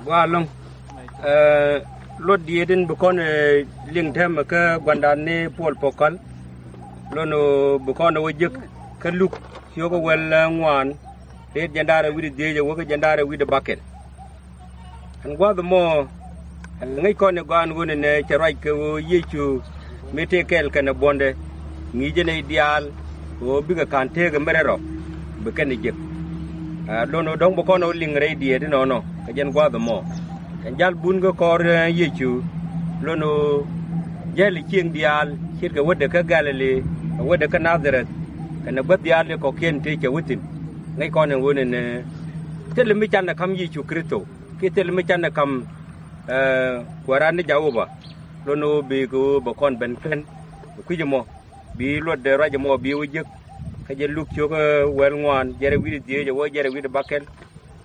wa long lot dieden bukon ling them ka gwandane Paul Pokal lono bukon wajek ka luk yogo wel ngwan de jandara wi de woga jandara wi de bakel an gwa the mo ngai kon gwan woni ne ci raj ko yechu metekel kana bonde ngi jene dial o biga kante ga merero be ken jek lono dong bukon ling re die de no ka jen gwa the mo kan jal bun go kor yechu lono jeli king dial kit ga wode ka galile wode ka nazaret kana bad dial ko ken te ke wutin ngai kon woni ne tel mi chan kam yechu krito ke tel mi chan kam warani jawba lono be go bo kon ben ken ku jemo bi lodde rajmo bi wujek ka je luk yo wel ngwan jere wi die je wo jere wi de bakel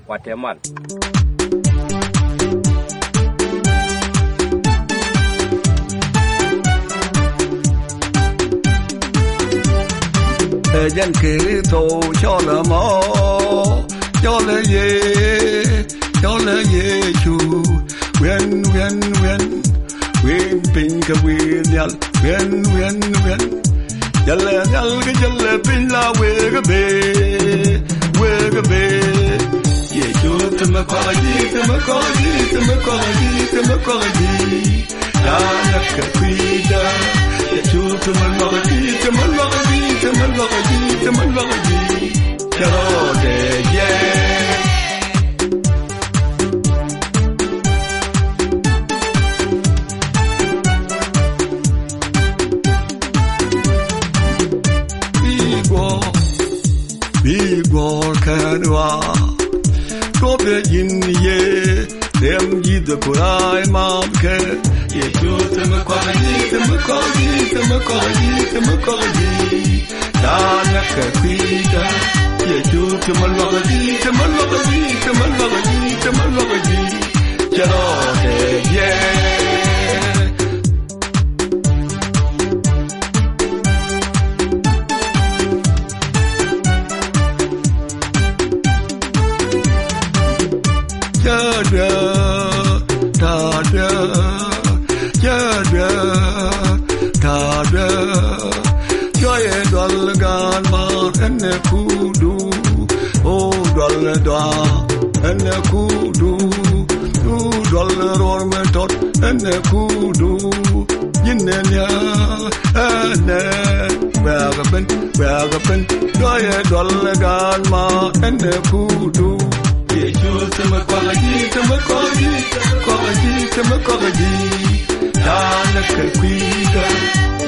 wate mal dân kỹ thù cho là mò cho là ye chu when pin cái quyền nhal when yalla pin la we ga be ye chu tama ko ji ya na ka kwida ye chu tama ko ji chalo de ye Bigor kanwa ko be yin ye dem yi de kurai mam ke ye chu tama ko ji Dana kakwida ye chu tamalogi chalo de ye tada Joye dal gan ma ene kudu o dal da ene kudu du dal ror me tot ene kudu yinenya ene wagaben joye dal gan ma ene kudu ye chu sama kwaji dana kwida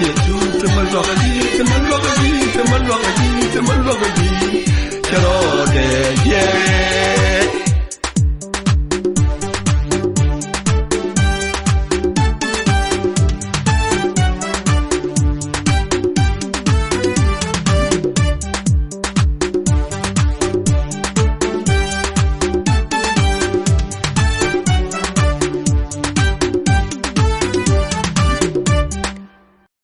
ye chu sama logi